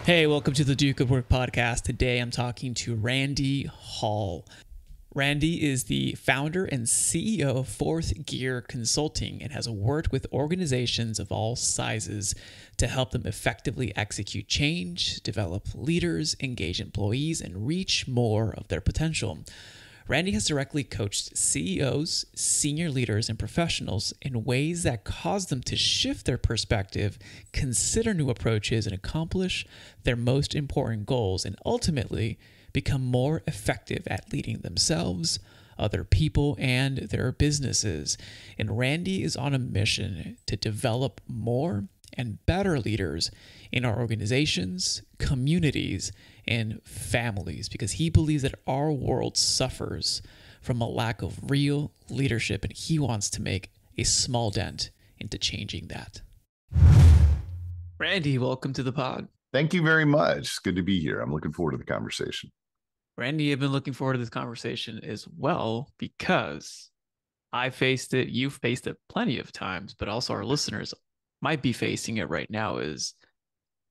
Hey, welcome to the Duke of Work podcast. Today I'm talking to Randy Hall. Randy is the founder and CEO of Fourth Gear Consulting and has worked with organizations of all sizes to help them effectively execute change, develop leaders, engage employees, and reach more of their potential. Randy has directly coached CEOs, senior leaders, and professionals in ways that cause them to shift their perspective, consider new approaches, and accomplish their most important goals, and ultimately become more effective at leading themselves, other people, and their businesses. And Randy is on a mission to develop more and better leaders in our organizations, communities, and families, because he believes that our world suffers from a lack of real leadership, and he wants to make a small dent into changing that. Randy, welcome to the pod. Thank you very much. It's good to be here. I'm looking forward to the conversation. Randy, I've been looking forward to this conversation as well because I faced it, you've faced it plenty of times, but also our listeners might be facing it right now. Is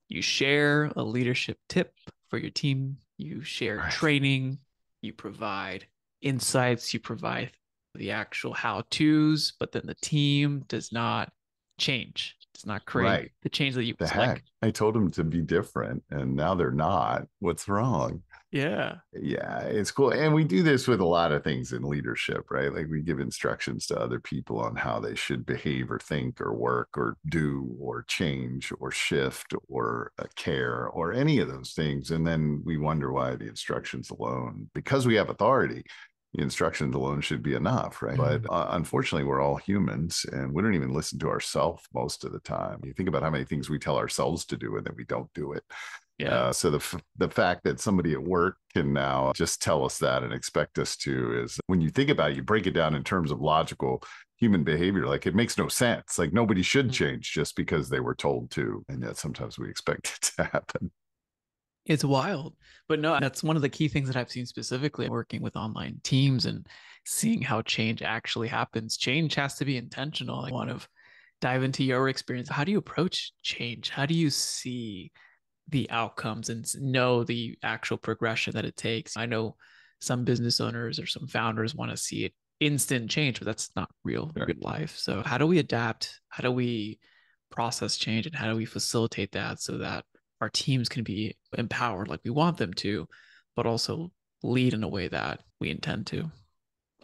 you share a leadership tip for your team, you share training, you provide insights, you provide the actual how-tos, but then the team does not change, does not create the change that you the heck. like. I told them to be different and now they're not. What's wrong? Yeah, it's cool. And we do this with a lot of things in leadership, right? Like we give instructions to other people on how they should behave or think or work or do or change or shift or care or any of those things. And then we wonder why the instructions alone, because we have authority, the instructions alone should be enough, right? But unfortunately, we're all humans and we don't even listen to ourselves most of the time. You think about how many things we tell ourselves to do and then we don't do it. yeah. So the fact that somebody at work can now just tell us that and expect us to is, when you think about it, you break it down in terms of logical human behavior, like it makes no sense. Like nobody should change just because they were told to. And yet sometimes we expect it to happen. It's wild. But no, that's one of the key things that I've seen specifically working with online teams and seeing how change actually happens. Change has to be intentional. I want to dive into your experience. How do you approach change? How do you see the outcomes and know the actual progression that it takes? I know some business owners or some founders want to see it instant change, but that's not real life. So how do we adapt? How do we process change, and how do we facilitate that so that our teams can be empowered like we want them to, but also lead in a way that we intend to?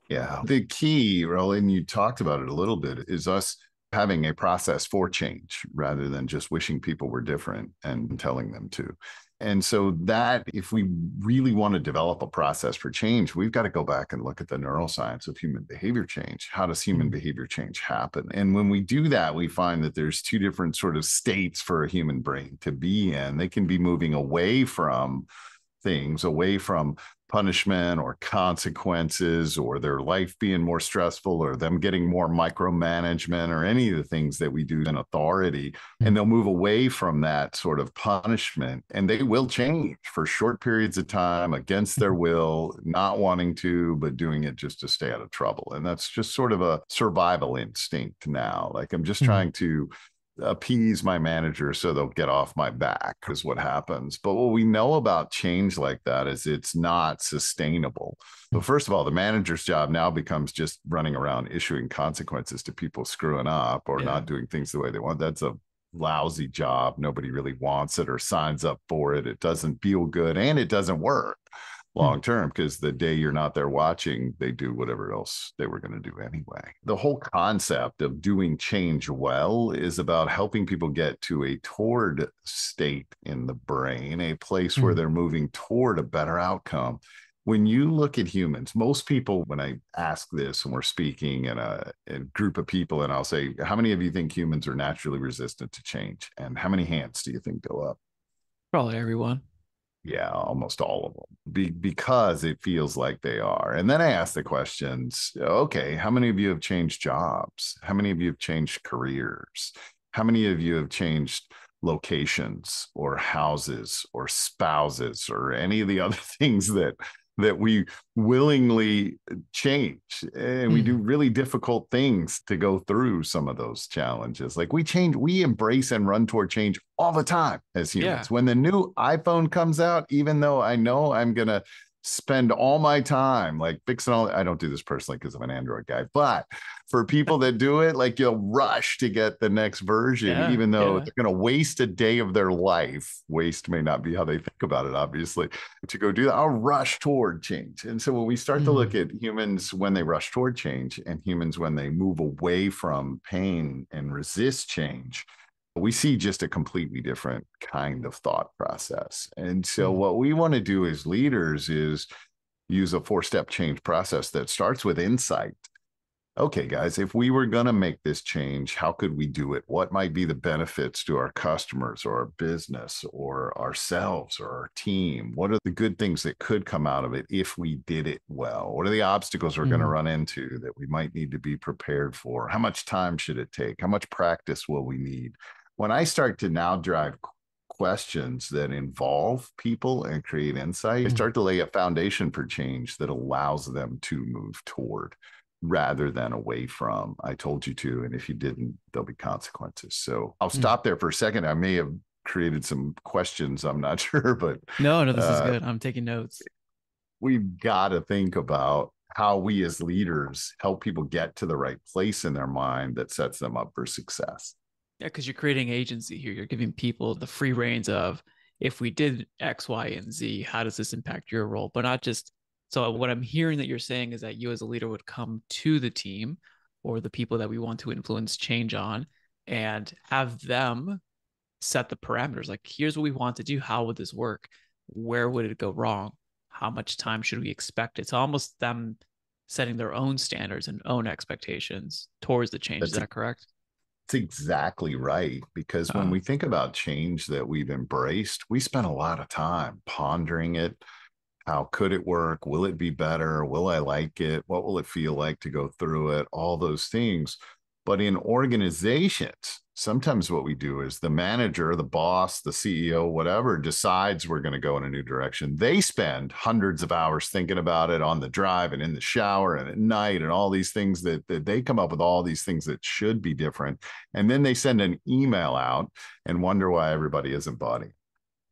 Yeah. The key, Roland, you talked about it a little bit, is us having a process for change rather than just wishing people were different and telling them to. And so that if we really want to develop a process for change, we've got to go back and look at the neuroscience of human behavior change. How does human behavior change happen? And when we do that, we find that there's two different sort of states for a human brain to be in. They can be moving away from things, away from punishment or consequences or their life being more stressful or them getting more micromanagement or any of the things that we do in authority. And they'll move away from that sort of punishment, and they will change for short periods of time against their will, not wanting to, but doing it just to stay out of trouble. And that's just sort of a survival instinct now. Like I'm just trying to appease my manager so they'll get off my back is what happens. But what we know about change like that is it's not sustainable. But first of all, the manager's job now becomes just running around issuing consequences to people screwing up or not doing things the way they want. That's a lousy job. Nobody really wants it or signs up for it. It doesn't feel good and it doesn't work long term, because the day you're not there watching, they do whatever else they were going to do anyway. The whole concept of doing change well is about helping people get to a toward state in the brain, a place where they're moving toward a better outcome. When you look at humans, most people, when I ask this and we're speaking in a group of people, and I'll say, how many of you think humans are naturally resistant to change? And how many hands do you think go up? Probably everyone. Yeah, almost all of them, because it feels like they are. And then I ask the questions, okay, how many of you have changed jobs? How many of you have changed careers? How many of you have changed locations or houses or spouses or any of the other things that that we willingly change, and we do Mm. really difficult things to go through some of those challenges. Like we embrace and run toward change all the time as Yeah. humans. When the new iPhone comes out, even though I know I'm going to spend all my time like fixing all, I don't do this personally because I'm an Android guy, but for people that do it, like you'll rush to get the next version, Yeah. even though Yeah. they're going to waste a day of their life. Waste may not be how they think about it, obviously, to go do that. I'll rush toward change. And so when we start to look Mm. at humans when they rush toward change and humans when they move away from pain and resist change, we see just a completely different kind of thought process. And so Mm. what we want to do as leaders is use a four-step change process that starts with insight. Okay, guys, if we were going to make this change, how could we do it? What might be the benefits to our customers or our business or ourselves or our team? What are the good things that could come out of it if we did it well? What are the obstacles we're going to Mm. run into that we might need to be prepared for? How much time should it take? How much practice will we need? When I start to now drive questions that involve people and create insight, I Mm. start to lay a foundation for change that allows them to move toward rather than away from. I told you to, and if you didn't, there'll be consequences. So I'll Mm. stop there for a second. I may have created some questions, I'm not sure, but No, no, this is uh, good. I'm taking notes. we've got to think about how we as leaders help people get to the right place in their mind that sets them up for success. Yeah, because you're creating agency here. You're giving people the free reins of if we did X, Y, and Z, how does this impact your role? But not just so what I'm hearing that you're saying is that you as a leader would come to the team or the people that we want to influence change on and have them set the parameters. Like, here's what we want to do. How would this work? Where would it go wrong? How much time should we expect? It's almost them setting their own standards and own expectations towards the change. Is That's that correct? It's exactly right. Because when Uh, we think about change that we've embraced, we spend a lot of time pondering it. How could it work? Will it be better? Will I like it? What will it feel like to go through it? All those things. But in organizations, sometimes what we do is the manager, the boss, the CEO, whatever, decides we're going to go in a new direction. They spend hundreds of hours thinking about it on the drive and in the shower and at night and all these things that they come up with all these things that should be different. And then they send an email out and wonder why everybody isn't bought it.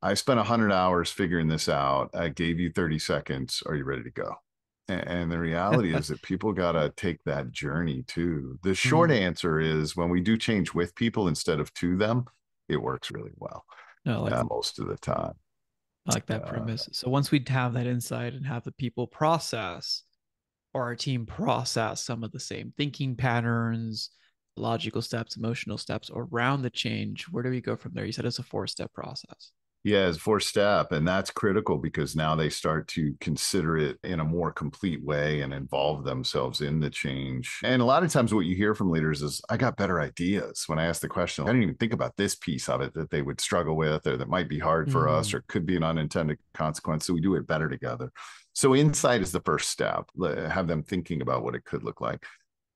I spent 100 hours figuring this out. I gave you 30 seconds. Are you ready to go? And the reality is that people got to take that journey too. The short mm, answer is when we do change with people instead of to them, it works really well no, most of the time. I like that Uh, premise. So once we have that insight and have the people process or our team process some of the same thinking patterns, logical steps, emotional steps around the change, where do we go from there? You said it's a four-step process. Yeah, it's fourth step. And that's critical because now they start to consider it in a more complete way and involve themselves in the change. And a lot of times, what you hear from leaders is, I got better ideas. When I ask the question, I didn't even think about this piece of it that they would struggle with or that might be hard for us Mm. or could be an unintended consequence. So we do it better together. So insight is the first step, have them thinking about what it could look like.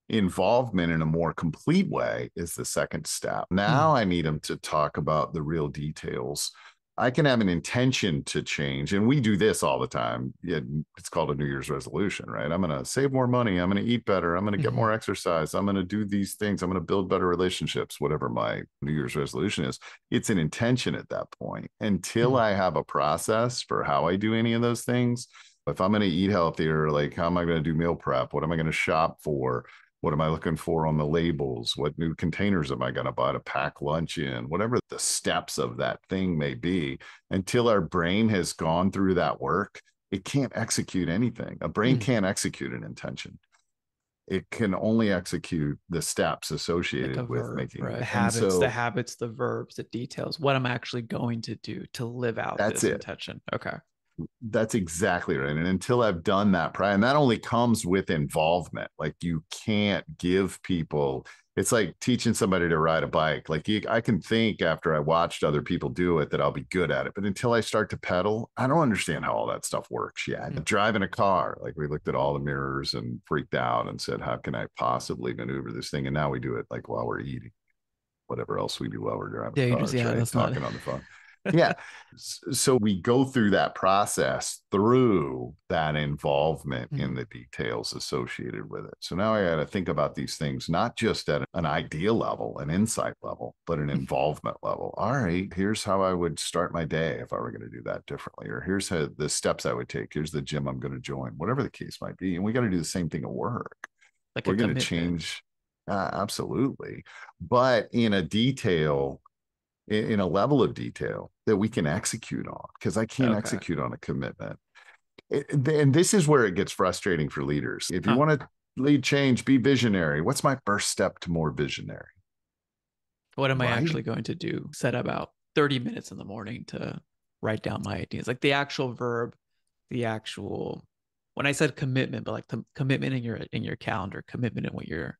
Involvement in a more complete way is the second step. Mm. Now I need them to talk about the real details. I can have an intention to change, and we do this all the time. It's called a New Year's resolution, right? I'm going to save more money. I'm going to eat better. I'm going to get Mm-hmm. more exercise. I'm going to do these things. I'm going to build better relationships, whatever my New Year's resolution is. It's an intention at that point. Until Mm. I have a process for how I do any of those things, if I'm going to eat healthier, like how am I going to do meal prep? What am I going to shop for? What am I looking for on the labels? What new containers am I going to buy to pack lunch in? Whatever the steps of that thing may be, until our brain has gone through that work, it can't execute anything. A brain Mm. can't execute an intention. It can only execute the steps Like a associated with verb, making right? it. And The so habits, the verbs, the details. What I'm actually going to do to live out that's this it. intention. Okay. That's exactly right. And until I've done that, and that only comes with involvement. Like you can't give people, it's like teaching somebody to ride a bike. I can think after I watched other people do it that I'll be good at it. But until I start to pedal, I don't understand how all that stuff works yet. Mm. Driving a car, like we looked at all the mirrors and freaked out and said, how can I possibly maneuver this thing? And now we do it like while we're eating, whatever else we do while we're driving Yeah, you just cars, yeah, right? that's not Talking on the phone. Yeah. So we go through that process through that involvement in the details associated with it. So now I got to think about these things, not just at an idea level, an insight level, but an involvement level. All right, here's how I would start my day if I were going to do that differently, or here's how the steps I would take. Here's the gym I'm going to join, whatever the case might be. And we got to do the same thing at work. Like a We're going to commitment. change. Absolutely. But in a detail, in a level of detail that we can execute on, because I can't Okay. execute on a commitment. And this is where it gets frustrating for leaders. If you Huh. want to lead change, be visionary. What's my first step to more visionary? What am I Right? actually going to do? Set about 30 minutes in the morning to write down my ideas. Like the actual verb, the actual when I said commitment, but like the commitment in your calendar, commitment in what you're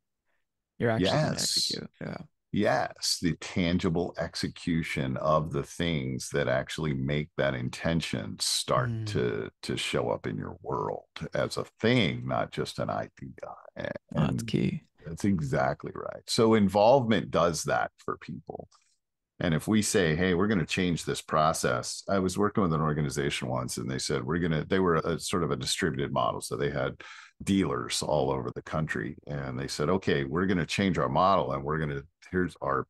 actually going to Yes. execute. Yeah. Yes, the tangible execution of the things that actually make that intention start Mm. to show up in your world as a thing, not just an idea. Oh, that's And key. that's exactly right. So involvement does that for people. And if we say, hey, we're going to change this process, I was working with an organization once and they said, they were a sort of a distributed model. So they had dealers all over the country. And they said, okay, we're going to change our model and here's our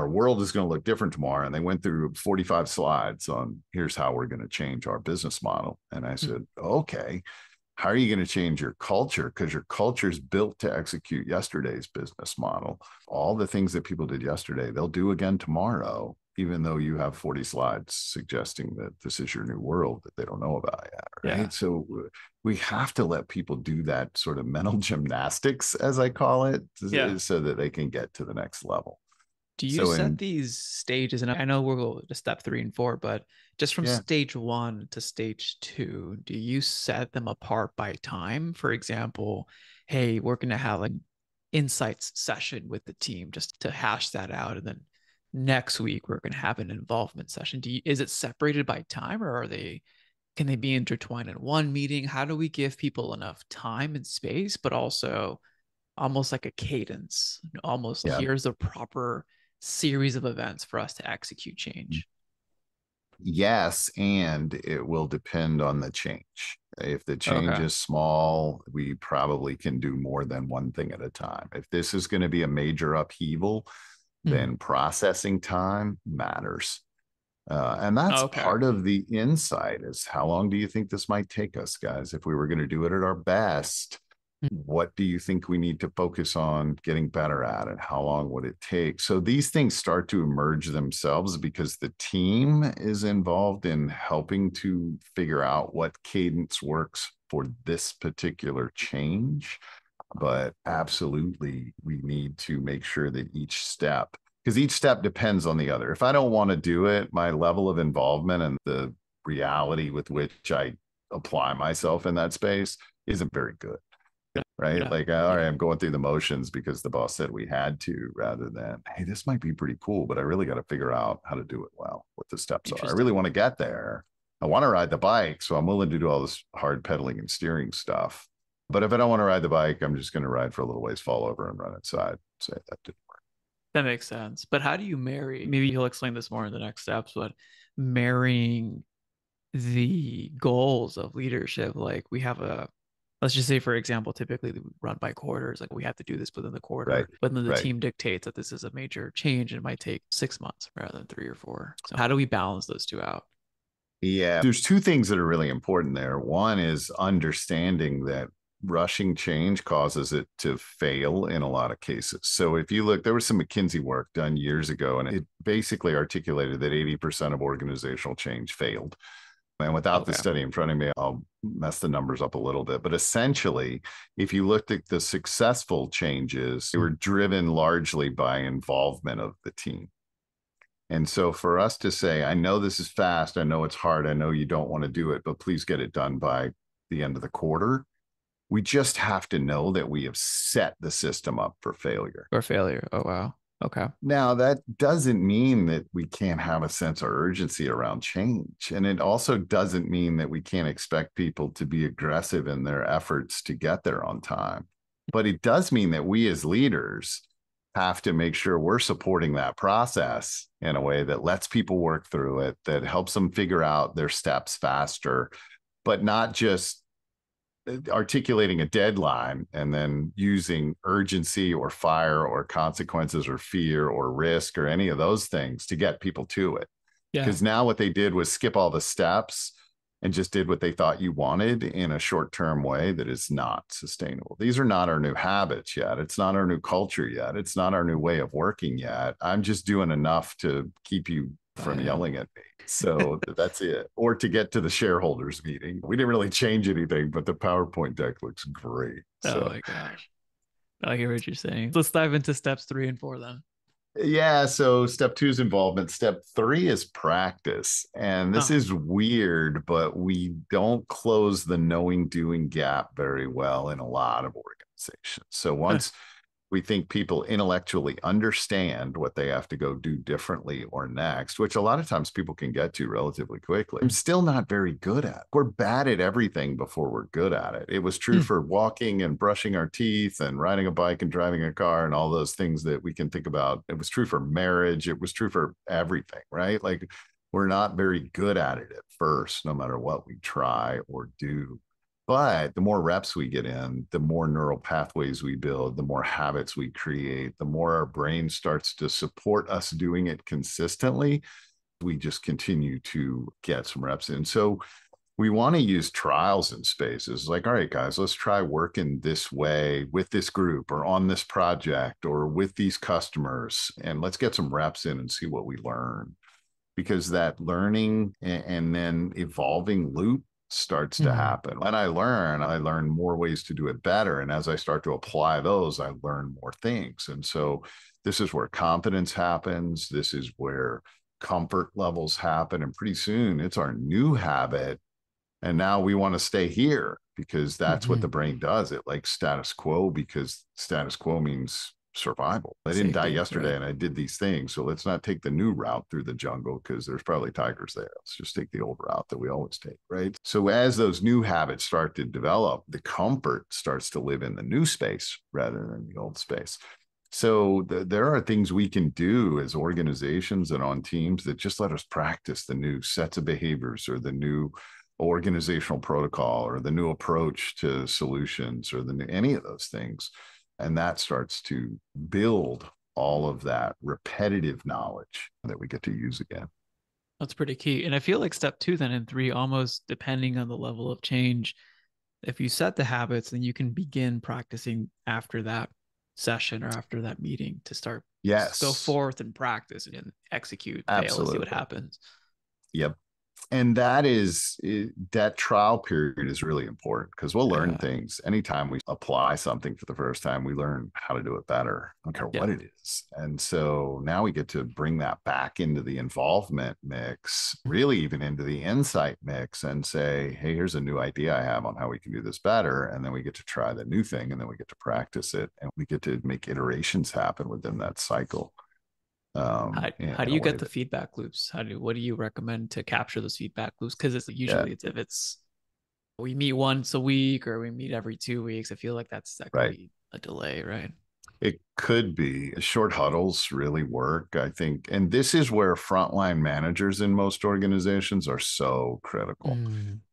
world is going to look different tomorrow. And they went through 45 slides on here's how we're going to change our business model. And I Mm. said, okay, how are you going to change your culture? Because your culture is built to execute yesterday's business model. All the things that people did yesterday, they'll do again tomorrow, even though you have 40 slides suggesting that this is your new world that they don't know about yet. Yeah. Right. So we have to let people do that sort of mental gymnastics, as I call it, Yeah. so that they can get to the next level. Do you So, set in, these stages? And I know we'll go to step 3 and 4, but just from yeah, stage 1 to stage 2, do you set them apart by time? For example, hey, we're going to have an insights session with the team just to hash that out. And then next week, we're going to have an involvement session. Is it separated by time or can they be intertwined in one meeting? How do we give people enough time and space, but also almost like a cadence, almost yeah. here's the proper series of events for us to execute change. Yes, and it will depend on the change. If the change Okay. is small, we probably can do more than one thing at a time. If this is going to be a major upheaval, Mm. then processing time matters. And that's Okay. part of the insight is how long do you think this might take us, guys? If we were going to do it at our best, what do you think we need to focus on getting better at and how long would it take? So these things start to emerge themselves because the team is involved in helping to figure out what cadence works for this particular change. But absolutely, we need to make sure that each step, because each step depends on the other. If I don't want to do it, my level of involvement and the reality with which I apply myself in that space isn't very good, right? Yeah. Like, all right, I'm going through the motions because the boss said we had to, rather than, hey, this might be pretty cool, but I really got to figure out how to do it well, what the steps are. I really Interesting. want to get there. I want to ride the bike, so I'm willing to do all this hard pedaling and steering stuff. But if I don't want to ride the bike, I'm just going to ride for a little ways, fall over, and run inside. Say that didn't work. That makes sense. But how do you marry? Maybe you'll explain this more in the next steps, but marrying the goals of leadership, like we have let's just say, for example, typically we run by quarters, like we have to do this within the Right, quarter, but then the right. team dictates that this is a major change and it might take 6 months rather than 3 or 4. So how do we balance those two out? Yeah, there's two things that are really important there. One is understanding that rushing change causes it to fail in a lot of cases. So if you look, there was some McKinsey work done years ago, and it basically articulated that 80% of organizational change failed. And without the Okay. study in front of me, I'll mess the numbers up a little bit. But essentially, if you looked at the successful changes, they were driven largely by involvement of the team. And so for us to say, I know this is fast, I know it's hard, I know you don't want to do it, but please get it done by the end of the quarter. We just have to know that we have set the system up for failure. Or failure. Oh, wow. Okay. Now, that doesn't mean that we can't have a sense of urgency around change. And it also doesn't mean that we can't expect people to be aggressive in their efforts to get there on time. But it does mean that we as leaders have to make sure we're supporting that process in a way that lets people work through it, that helps them figure out their steps faster, but not just articulating a deadline and then using urgency or fire or consequences or fear or risk or any of those things to get people to it. Yeah. Because now what they did was skip all the steps and just did what they thought you wanted in a short-term way that is not sustainable. These are not our new habits yet. It's not our new culture yet. It's not our new way of working yet. I'm just doing enough to keep you from yelling at me. So that's it. Or to get to the shareholders meeting. We didn't really change anything, but the PowerPoint deck looks great. Oh my gosh. I hear what you're saying. Let's dive into steps 3 and 4 then. Yeah. So step 2 is involvement. Step 3 is practice. And this is weird, but we don't close the knowing doing gap very well in a lot of organizations. So once we think people intellectually understand what they have to go do differently or next, which a lot of times people can get to relatively quickly, I'm still not very good at. We're bad at everything before we're good at it. It was true for walking and brushing our teeth and riding a bike and driving a car and all those things that we can think about. It was true for marriage. It was true for everything, right? Like we're not very good at it at first, no matter what we try or do. But the more reps we get in, the more neural pathways we build, the more habits we create, the more our brain starts to support us doing it consistently. We just continue to get some reps in. So we want to use trials in spaces like, all right, guys, let's try working this way with this group or on this project or with these customers. And let's get some reps in and see what we learn. Because that learning and then evolving loop starts to happen. When I learn more ways to do it better. And as I start to apply those, I learn more things. And so this is where competence happens. This is where comfort levels happen. And pretty soon it's our new habit. And now we want to stay here because that's what the brain does. It likes status quo because status quo means survival. I didn't die yesterday and I did these things. So let's not take the new route through the jungle because there's probably tigers there. Let's just take the old route that we always take, right? So as those new habits start to develop, the comfort starts to live in the new space rather than the old space. So there are things we can do as organizations and on teams that just let us practice the new sets of behaviors or the new organizational protocol or the new approach to solutions or any of those things. And that starts to build all of that repetitive knowledge that we get to use again. That's pretty key. And I feel like step 2 then and 3, almost depending on the level of change, if you set the habits, then you can begin practicing after that session or after that meeting to start. Yes. Go forth and practice and execute, fail, and see what happens. Yep. And that trial period is really important because we'll learn things. Anytime we apply something for the first time, we learn how to do it better. I don't care what it is. And so now we get to bring that back into the involvement mix, really even into the insight mix and say, hey, here's a new idea I have on how we can do this better. And then we get to try the new thing and then we get to practice it and we get to make iterations happen within that cycle. How do you get the feedback loops? What do you recommend to capture those feedback loops? Because it's usually if it's we meet once a week or we meet every 2 weeks, I feel like that could be a delay, right? It could be. Short huddles really work, I think. And this is where frontline managers in most organizations are so critical.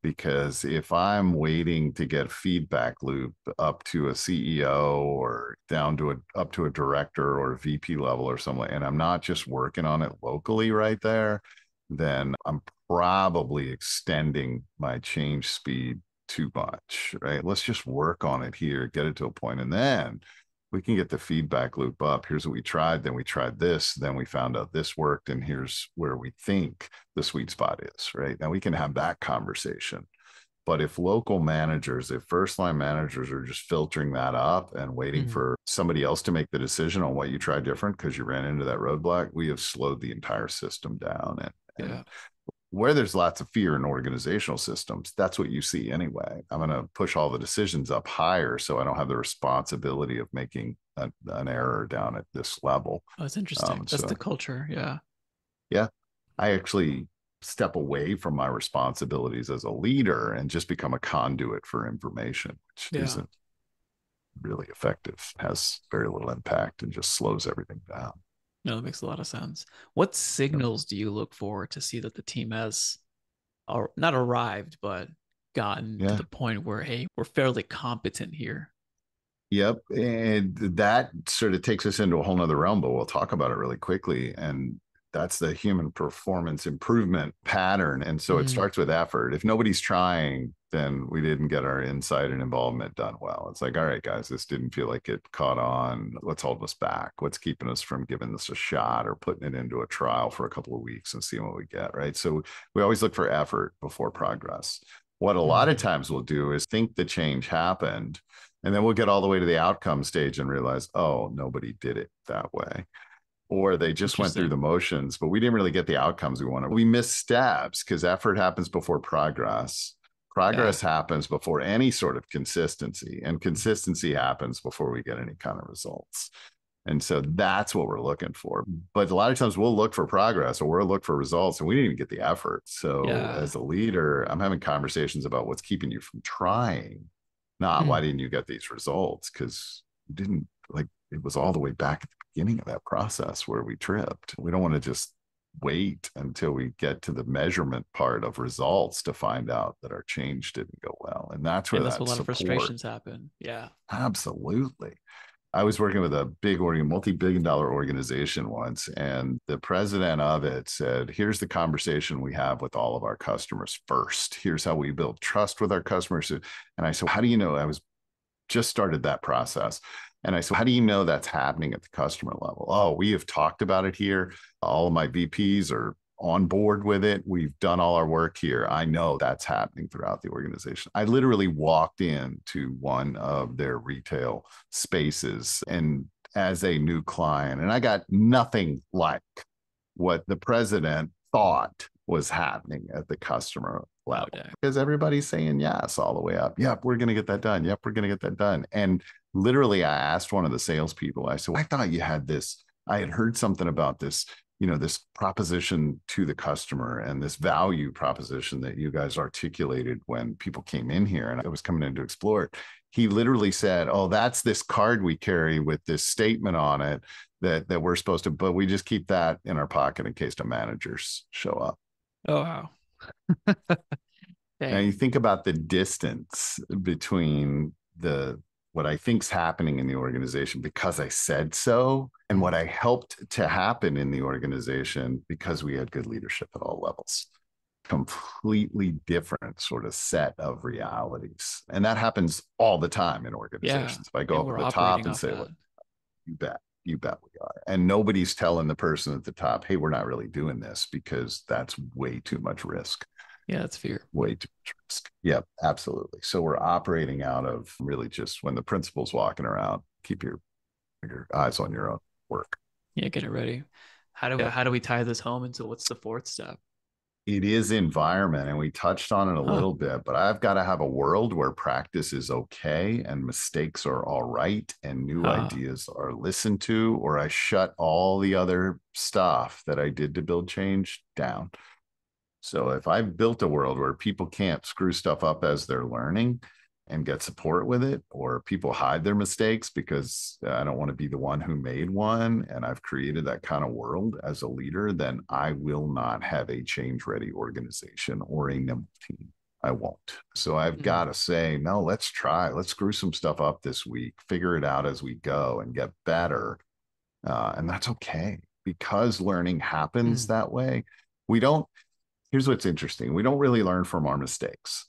Because if I'm waiting to get feedback loop up to a CEO or down to up to a director or a VP level or something, and I'm not just working on it locally right there, then I'm probably extending my change speed too much, right? Let's just work on it here, get it to a point, and then we can get the feedback loop up. Here's what we tried. Then we tried this. Then we found out this worked. And here's where we think the sweet spot is, right? Now we can have that conversation. But if local managers, if first line managers are just filtering that up and waiting for somebody else to make the decision on what you tried different because you ran into that roadblock, we have slowed the entire system down. And where there's lots of fear in organizational systems, that's what you see anyway. I'm going to push all the decisions up higher so I don't have the responsibility of making an error down at this level. Oh, that's interesting. That's the culture. Yeah. Yeah. I actually step away from my responsibilities as a leader and just become a conduit for information, which isn't really effective, has very little impact, and just slows everything down. No, it makes a lot of sense. What signals do you look for to see that the team has not arrived, but gotten to Yeah. the point where, hey, we're fairly competent here? Yep. And that sort of takes us into a whole nother realm, but we'll talk about it really quickly. And that's the human performance improvement pattern. And so it Mm, starts with effort. If nobody's trying, then we didn't get our insight and involvement done well. It's like, all right, guys, this didn't feel like it caught on. What's holding us back? What's keeping us from giving this a shot or putting it into a trial for a couple of weeks and seeing what we get? Right. So we always look for effort before progress. What a lot of mm, times we'll do is think the change happened, and then we'll get all the way to the outcome stage and realize, oh, nobody did it that way. Or they just went through interesting. the motions, but we didn't really get the outcomes we wanted. We missed steps because effort happens before progress. Yeah. Progress happens before any sort of consistency, and consistency happens before we get any kind of results. And so that's what we're looking for. But a lot of times we'll look for progress or we'll look for results and we didn't even get the effort. So Yeah. as a leader, I'm having conversations about what's keeping you from trying, not why Mm. didn't you get these results? Because you didn't, like, it was all the way back at the beginning of that process where we tripped. We don't want to just wait until we get to the measurement part of results to find out that our change didn't go well. And that's where And that's where that a lot of support, frustrations happen. Yeah. absolutely. I was working with a big multi-billion dollar organization once, and the president of it said, here's the conversation we have with all of our customers first. Here's how we build trust with our customers. And I said, how do you know? I was just started that process. And I said, how do you know that's happening at the customer level? Oh, we have talked about it here. All of my VPs are on board with it. We've done all our work here. I know that's happening throughout the organization. I literally walked into one of their retail spaces and as a new client, and I got nothing like what the president thought was happening at the customer Oh, level dang. because everybody's saying yes all the way up. Yep, we're going to get that done. Yep, we're going to get that done. And literally, I asked one of the salespeople, I said, I thought you had this. I had heard something about this, this proposition to the customer and this value proposition that you guys articulated when people came in here and I was coming in to explore it. He literally said, oh, that's this card we carry with this statement on it that we're supposed to, but we just keep that in our pocket in case the managers show up. Oh, wow. Now you Dang. think about the distance between the what I think's happening in the organization because I said so, and what I helped to happen in the organization because we had good leadership at all levels. Completely different sort of set of realities. And that happens all the time in Yeah. organizations. If I go And up at we're the top operating and off say, that. look, you bet we are. And nobody's telling the person at the top, hey, we're not really doing this because that's way too much risk. Yeah, that's fear. Way too much risk. Yep, absolutely. So we're operating out of really just when the principal's walking around, keep your eyes on your own work. Yeah, get it ready. How do we tie this home into what's the fourth step? It is environment, and we touched on it a Huh. little bit, but I've got to have a world where practice is okay and mistakes are all right and new Huh. ideas are listened to, or I shut all the other stuff that I did to build change down. So if I've built a world where people can't screw stuff up as they're learning and get support with it, or people hide their mistakes because I don't want to be the one who made one, and I've created that kind of world as a leader, then I will not have a change ready organization or a nimble team. I won't. So I've Mm. got to say, no, let's try. Let's screw some stuff up this week, figure it out as we go and get better. And that's okay because learning happens Mm. that way. We don't Here's what's interesting. We don't really learn from our mistakes.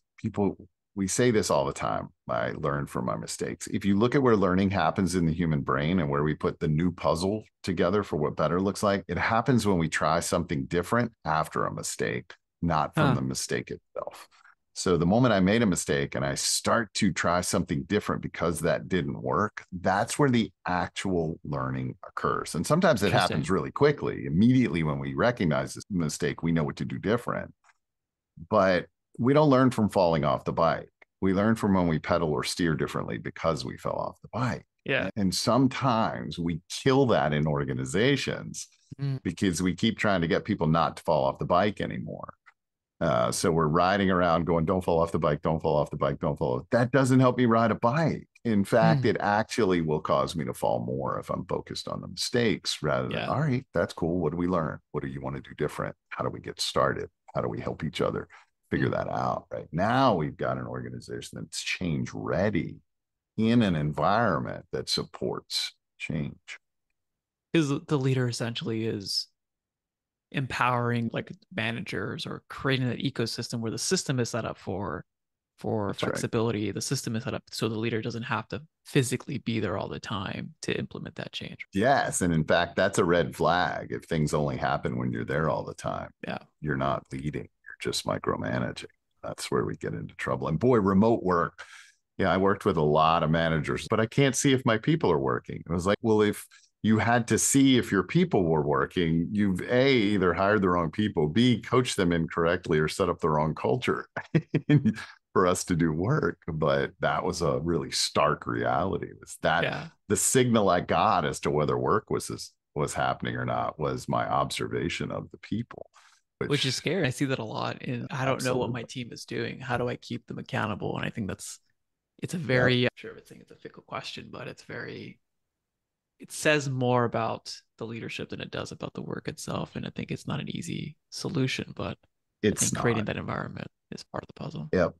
We say this all the time. I learn from my mistakes. If you look at where learning happens in the human brain and where we put the new puzzle together for what better looks like, it happens when we try something different after a mistake, not from Huh. the mistake itself. So the moment I made a mistake and I start to try something different because that didn't work, that's where the actual learning occurs. And sometimes it happens Interesting. really quickly. Immediately when we recognize this mistake, we know what to do different. But we don't learn from falling off the bike. We learn from when we pedal or steer differently because we fell off the bike. Yeah. And sometimes we kill that in organizations Mm. because we keep trying to get people not to fall off the bike anymore. So we're riding around going, don't fall off the bike, don't fall off the bike, don't fall off. That doesn't help me ride a bike. In fact, Hmm. it actually will cause me to fall more if I'm focused on the mistakes rather than, Yeah. all right, that's cool. What do we learn? What do you want to do different? How do we get started? How do we help each other figure Hmm. that out? Right now, we've got an organization that's change ready in an environment that supports change. Because the leader essentially is empowering like managers or creating an ecosystem where the system is set up for That's right. flexibility. The system is set up so the leader doesn't have to physically be there all the time to implement that change. Yes. And in fact, that's a red flag. If things only happen when you're there all the time, Yeah. you're not leading, you're just micromanaging. That's where we get into trouble. And boy, remote work. Yeah, I worked with a lot of managers, but I can't see if my people are working. It was like, well, if you had to see if your people were working, you've A, either hired the wrong people, B, coached them incorrectly or set up the wrong culture for us to do work. But that was a really stark reality. Was that Yeah. the signal I got as to whether work was happening or not was my observation of the people, Which is which scary. I see that a lot in I don't know what my absolutely. team is doing. How do I keep them accountable? And I think that's it's a Yep. very I'm sure it's a fickle question, but it says more about the leadership than it does about the work itself. And I think it's not an easy solution, but I It's think creating not. that environment is part of the puzzle. Yep.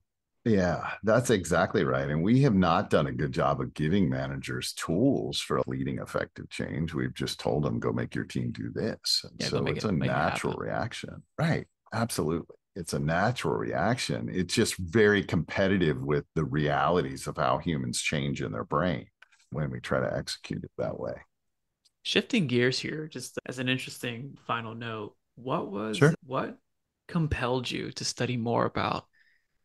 Yeah, that's exactly right. And we have not done a good job of giving managers tools for leading effective change. We've just told them, go make your team do this. And Yeah, go so it's a make it natural happen. reaction. Right. Absolutely. It's a natural reaction. It's just very competitive with the realities of how humans change in their brain when we try to execute it that way. Shifting gears here, just as an interesting final note, Sure. what compelled you to study more about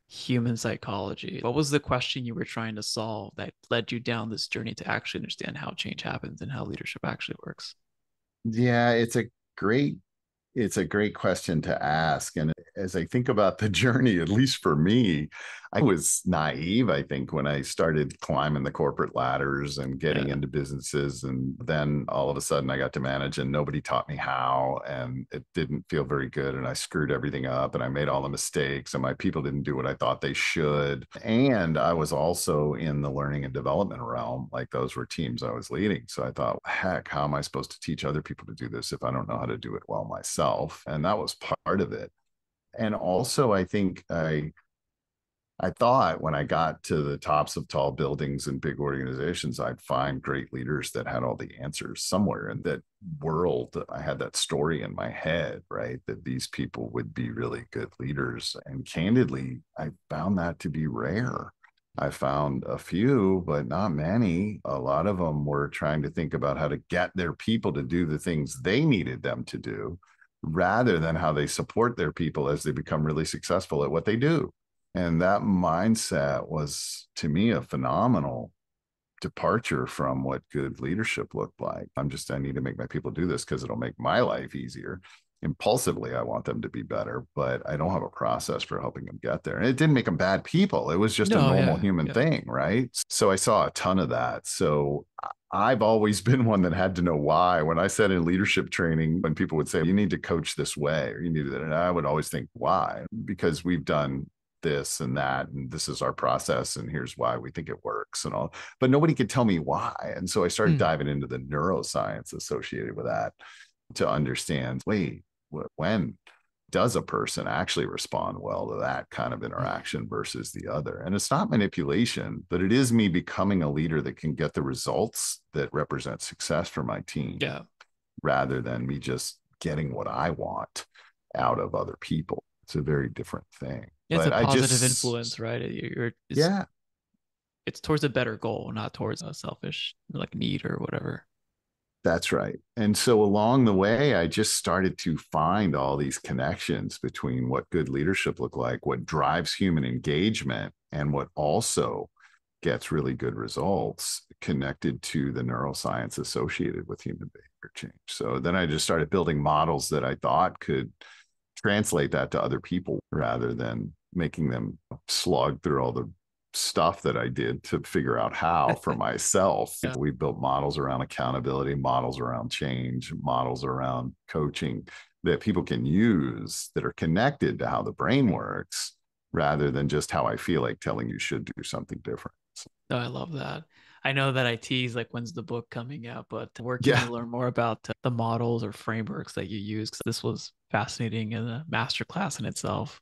human psychology? What was the question you were trying to solve that led you down this journey to actually understand how change happens and how leadership actually works? Yeah, great it's a great question to ask. And as I think about the journey, at least for me, I was naive, I think, when I started climbing the corporate ladders and getting Yeah. into businesses. And then all of a sudden I got to manage and nobody taught me how. And it didn't feel very good. And I screwed everything up and I made all the mistakes and my people didn't do what I thought they should. And I was also in the learning and development realm, like those were teams I was leading. So I thought, heck, how am I supposed to teach other people to do this if I don't know how to do it well myself? And that was part of it. And also, I think I thought when I got to the tops of tall buildings and big organizations, I'd find great leaders that had all the answers somewhere in that world. I had that story in my head, right? That these people would be really good leaders. And candidly, I found that to be rare. I found a few, but not many. A lot of them were trying to think about how to get their people to do the things they needed them to do rather than how they support their people as they become really successful at what they do. And that mindset was, to me, a phenomenal departure from what good leadership looked like. I need to make my people do this because it'll make my life easier. Impulsively, I want them to be better, but I don't have a process for helping them get there. And it didn't make them bad people. It was just a No, normal yeah, human yeah. thing, right? So I saw a ton of that. So I've always been one that had to know why. When I said in leadership training, when people would say, you need to coach this way, or you need to, and I would always think, why? Because we've done this and that, and this is our process, and here's why we think it works and all. But nobody could tell me why. And so I started Hmm. diving into the neuroscience associated with that to understand, wait, when does a person actually respond well to that kind of Hmm. interaction versus the other? And it's not manipulation, but it is me becoming a leader that can get the results that represent success for my team Yeah. rather than me just getting what I want out of other people. It's a very different thing. Yeah, it's a But I positive just, influence, right? yeah, It's towards a better goal, not towards a selfish like need or whatever. that's right. And so along the way, I just started to find all these connections between what good leadership looked like, what drives human engagement, and what also gets really good results connected to the neuroscience associated with human behavior change. So then I just started building models that I thought could translate that to other people rather than making them slog through all the stuff that I did to figure out how for myself. Yeah. We built models around accountability, models around change, models around coaching that people can use that are connected to how the brain works rather than just how I feel like telling you should do something different. Oh, I love that. I know that I tease like when's the book coming out, but where can we Yeah. learn more about the models or frameworks that you use? Because this was fascinating and a masterclass in itself.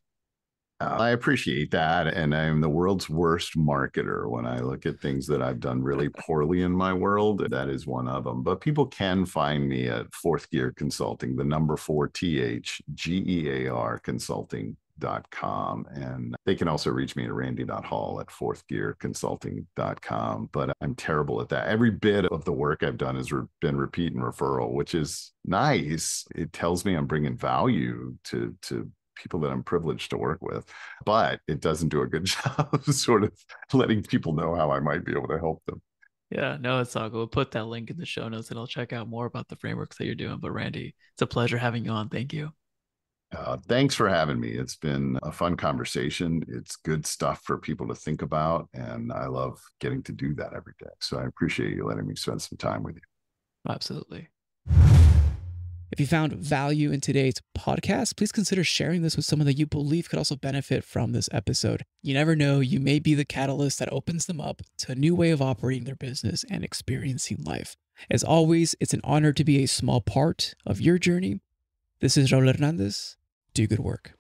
I appreciate that. And I'm the world's worst marketer. When I look at things that I've done really poorly in my world, that is one of them. But people can find me at Fourth Gear Consulting, the number 4THGEAR consulting.com. And they can also reach me at randy.hall at fourthgearconsulting.com. But I'm terrible at that. Every bit of the work I've done has been repeat and referral, which is nice. It tells me I'm bringing value to people that I'm privileged to work with, but it doesn't do a good job of sort of letting people know how I might be able to help them. Yeah, no, it's all good. We'll put that link in the show notes and I'll check out more about the frameworks that you're doing. But Randy, it's a pleasure having you on. Thank you. Thanks for having me. It's been a fun conversation. It's good stuff for people to think about. And I love getting to do that every day. So I appreciate you letting me spend some time with you. Absolutely. If you found value in today's podcast, please consider sharing this with someone that you believe could also benefit from this episode. You never know, you may be the catalyst that opens them up to a new way of operating their business and experiencing life. As always, it's an honor to be a small part of your journey. This is Raul Hernandez. Do good work.